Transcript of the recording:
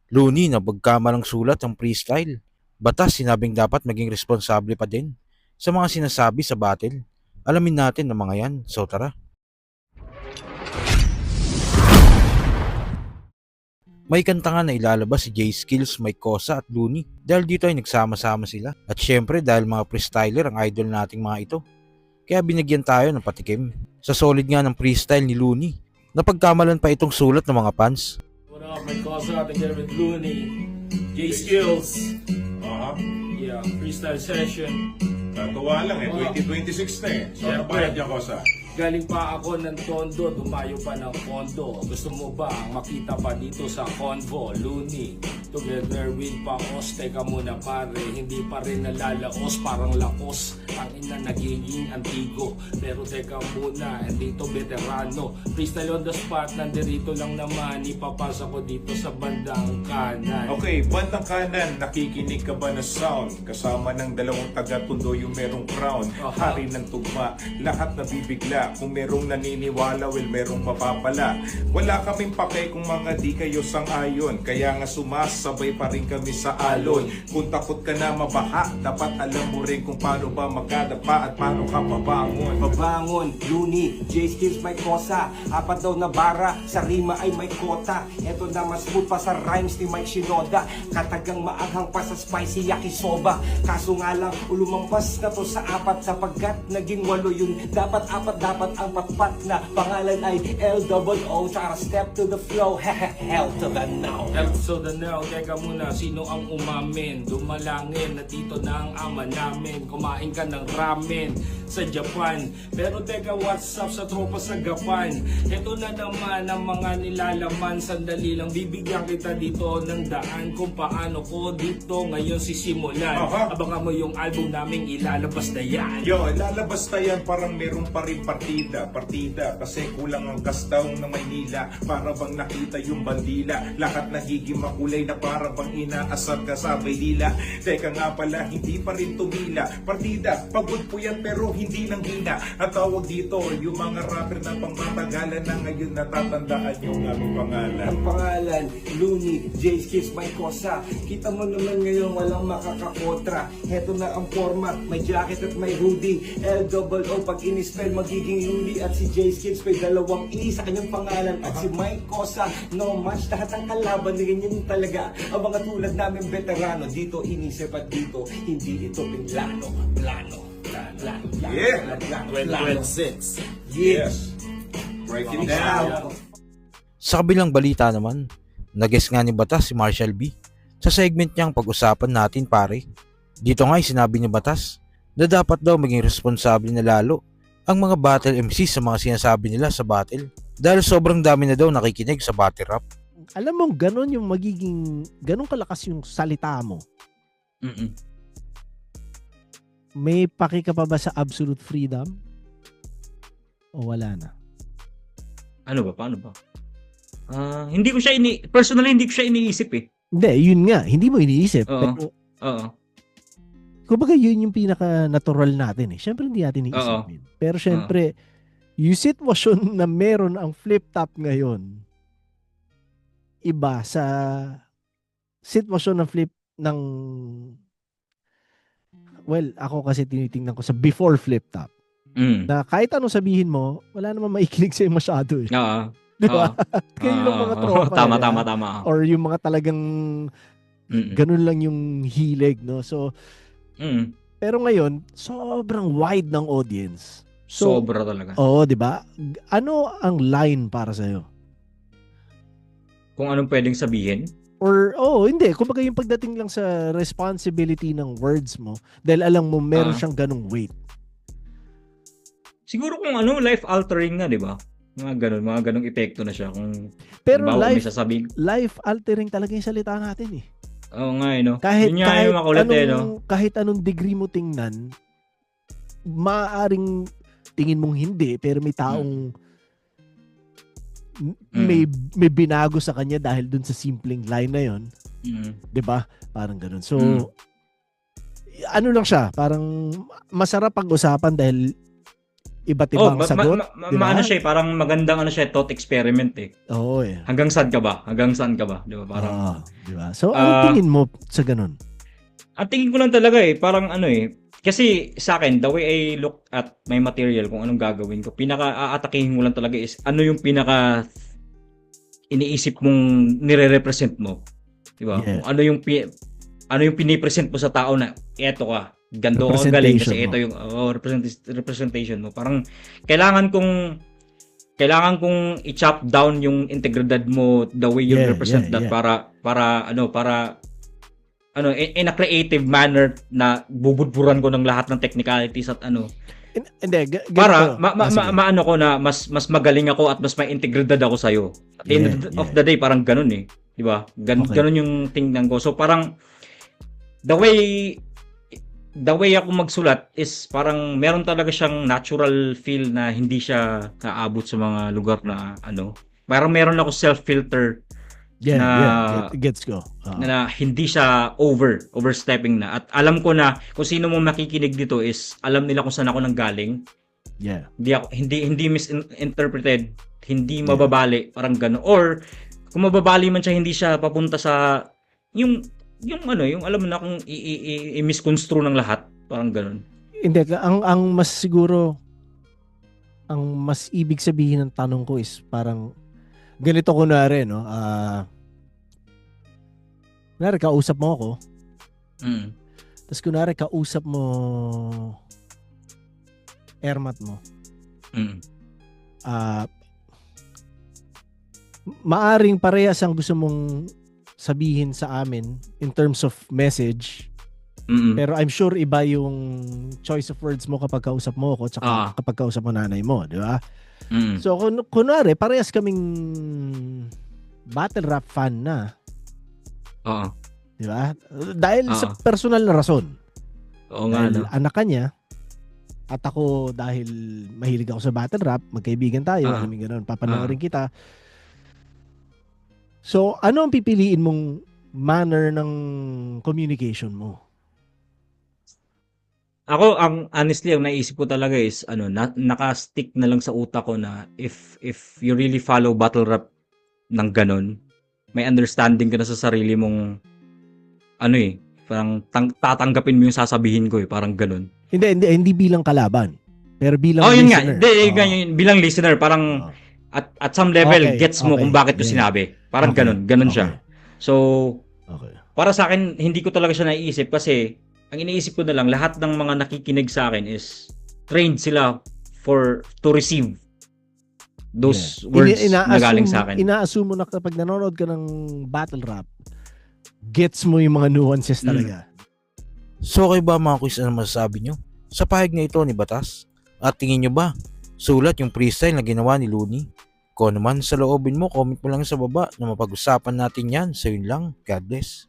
Looney na pagkamalang sulat ang freestyle. Batas sinabing dapat maging responsable pa din sa mga sinasabi sa battle. Alamin natin ang mga yan, so tara. May kanta nga na ilalabas si J Skills, Mike Cosa at Looney dahil dito ay nagsama-sama sila. At syempre dahil mga freestyler ang idol nating mga ito. Kaya binigyan tayo ng patikim. Sa solid nga ng freestyle ni Looney, napagkamalan pa itong sulat ng mga fans. What up, Mike Cosa? Together with Looney, J Skills. Aha. Yeah, freestyle session. Natuwa lang eh, 2026 na eh. So, Siyempre. nabayad niya ko sa... Galing pa ako ng Tondo, dumayo pa ng Kondo. Gusto mo ba makita pa dito sa Convo? Looney, together with Pangos. Teka muna pare, hindi pa rin nalalaos. Parang lakos, ang ina nagiging antigo. Pero teka muna, andito veterano. Freestyle on the spot, nandirito lang naman. Ipapasa ko dito sa bandang kanan. Okay, bandang kanan, nakikinig ka ba na sound? Kasama ng dalawang taga-tundo yung merong crown. Aha. Hari ng tugma, lahat nabibigla. Kung merong naniniwala, well, merong mapapala. Wala kaming pake kung mga di kayo sang-ayon. Kaya nga sumasabay pa rin kami sa alon. Kung takot ka na mabaha, dapat alam mo rin kung paano ba magkadapa at paano ka mabangon. Mabangon, Looney, J Skills may kosa. Apat daw na bara, sa rima ay may kota. Eto na mas smooth pa sa rhymes ni Mike Shinoda. Katagang maaghang pa sa spicy yakisoba. Kaso nga lang, ulumampas na to sa apat. Sapagkat naging walo yun. Dapat ang patpat na pangalan ay LOO. Tsaka step to the flow, hell to the now. Episode na, teka muna, sino ang umamin? Dumalangin na dito na ang ama namin. Kumain ka ng ramen sa Japan. Pero teka, what's up sa tropa sa Gapan? Ito na naman ang mga nilalaman. Sandali lang, bibigyan kita dito ng daan kung paano ko dito ngayon sisimulan. Aha. Abangan mo yung album naming ilalabas na yan. Yo, lalabas na yan, parang meron pa rin partida, kasi kulang ang kastaw ng Maynila. Para bang nakita yung bandila, lahat nagiging makulay na para bang inaasar ka sa Maynila. Teka nga pala, hindi pa rin tumila. Partida, pagod po yan pero hindi nang hina. At tawag dito, yung mga rapper na pangmatagalan na ngayon natatandaan yung aming pangalan. Ang pangalan, Looney, J Skills may kosa. Kita mo naman ngayon walang makakakontra. Heto na ang format, may jacket at may hoodie. LOO, pag in-spell magiging Looney. At si J Skills may dalawang E sa kanyang pangalan. At si Mike Cosa, no match. Lahat ng kalaban na ganyan talaga. Ang mga tulad namin veterano, dito inisip at dito hindi ito plano. Yeah. 2026. Yes. Break it down. Sa kabilang balita naman, nag-guest nga ni Batas si Marshall B. Sa segment niyang pag-usapan natin pare. Dito nga ay sinabi ni Batas na dapat daw maging responsable na lalo ang mga battle MC sa mga sinasabi nila sa battle dahil sobrang dami na daw nakikinig sa battle rap. Alam mo, ganun yung magiging, ganun kalakas yung salita mo. May paki ka pa ba sa absolute freedom? O wala na? Ano ba? Paano ba? Hindi ko siya personally hindi ko siya iniisip eh. Hindi, yun nga. Hindi mo iniisip. Oo. Pero, Oo. kumbaga yun yung pinaka-natural natin eh. Siyempre hindi natin iniisip Oo. yun. Pero siyempre, yung sitwasyon na meron ang flip-top ngayon, iba sa sitwasyon ng ng well, ako kasi tinitingnan ko sa before flip-top. Na kahit anong sabihin mo, wala namang maikinig sa'yo masyado eh. Oo. Di ba? Kayo yung mga tropa. Tama, eh, tama, tama. Or yung mga talagang ganun lang yung hilig, no? So, pero ngayon, sobrang wide ng audience. So, Sobra talaga. oo, di ba? Ano ang line para sa'yo? Kung anong pwedeng sabihin. Or, hindi. Kumbaga yung pagdating lang sa responsibility ng words mo, dahil alam mo meron siyang ganung weight. Siguro kung life-altering na, di ba? Mga ganong epekto na siya. Kung Pero halimbawa, may sasabihin. life-altering talaga yung salita natin eh. Oo nga, no? Kahit, Yun nga yung makulit kahit anong degree mo tingnan, maaaring tingin mong hindi, pero may taong may binago sa kanya dahil dun sa simpleng line na yon, 'di ba? Parang ganoon. So ano lang siya, parang masarap pag-usapan dahil iba't Oh, ibang sagot. di ba? ano siya, parang magandang ano siya, thought experiment eh. Oo eh. Hanggang saan ka ba? Hanggang saan ka ba? Di ba? Parang, Oo, di ba? So, ano tingin mo sa ganun? ang tingin ko lang talaga eh, parang ano eh, kasi sa akin, the way I look at my material, kung anong gagawin ko, pinaka-aatakihin mo lang talaga is, ano yung pinaka iniisip mong nire-represent mo. Di ba? Yeah. Kung ano yung pinipresent mo sa tao na, eto ka, ganito ako galing kasi Representation ito yung representation mo. Parang, kailangan kong i-chop down yung integridad mo the way you Yeah, represent yeah, that yeah. para in a creative manner na bubudburan ko ng lahat ng technicalities at Hindi, para ganito. maano ko na mas magaling ako at mas may integridad ako sa iyo. At the end of the day parang ganun eh, 'di ba? Okay. Ganun yung tingnan ko. So parang the way ako magsulat is parang meron talaga siyang natural feel na hindi siya aabot sa mga lugar na parang meron ako self-filter Yeah, na gets ko. na hindi siya overstepping na, at alam ko na kung sino mo makikinig dito is alam nila kung saan ako nanggaling. Yeah. Hindi misinterpreted, hindi mababali, parang gano'n. Or kung mababali man siya, hindi siya papunta sa yung alam mo na kung i-misconstrue ng lahat, parang gano'n. Hindi, ang mas siguro, ang mas ibig sabihin ng tanong ko is parang ganito kunwari, no? Kunwari, kausap mo ako. Tapos kunwari, kausap mo airmat mo. Maaring parehas ang gusto mong sabihin sa amin in terms of message. Pero I'm sure iba yung choice of words mo kapag kausap mo ako tsaka kapag kausap mo nanay mo, di ba? So, kunwari, parehas kaming battle rap fan na. Oo. Di ba? Dahil sa personal na rason. Oo nga, Dahil anak ka niya, at ako dahil mahilig ako sa battle rap, magkaibigan tayo, alam mo gano'n, papanoorin kita. So, ano ang pipiliin mong manner ng communication mo? Ako, honestly, ang naisip ko talaga is, naka-stick na lang sa utak ko na if you really follow battle rap ng ganon, may understanding ka na sa sarili mong, parang tatanggapin mo yung sasabihin ko parang ganon. Hindi bilang kalaban, pero bilang yun listener. Nga, bilang listener, parang at some level, gets mo kung bakit ko sinabi. Parang ganon siya. So, para sa akin, hindi ko talaga siya naiisip kasi ang iniisip ko na lang, lahat ng mga nakikinig sa akin is trained sila to receive those words na galing sa akin. Ina-assume mo na kapag nanonood ka ng battle rap, gets mo yung mga nuances talaga. So kayo ba mga quiz, ano masasabi nyo sa pahayag na ito ni Batas? At tingin nyo ba sulat yung freestyle na ginawa ni Looney? Kung naman sa loobin mo, comment mo lang sa baba na mapag-usapan natin yan. So yun lang, God bless.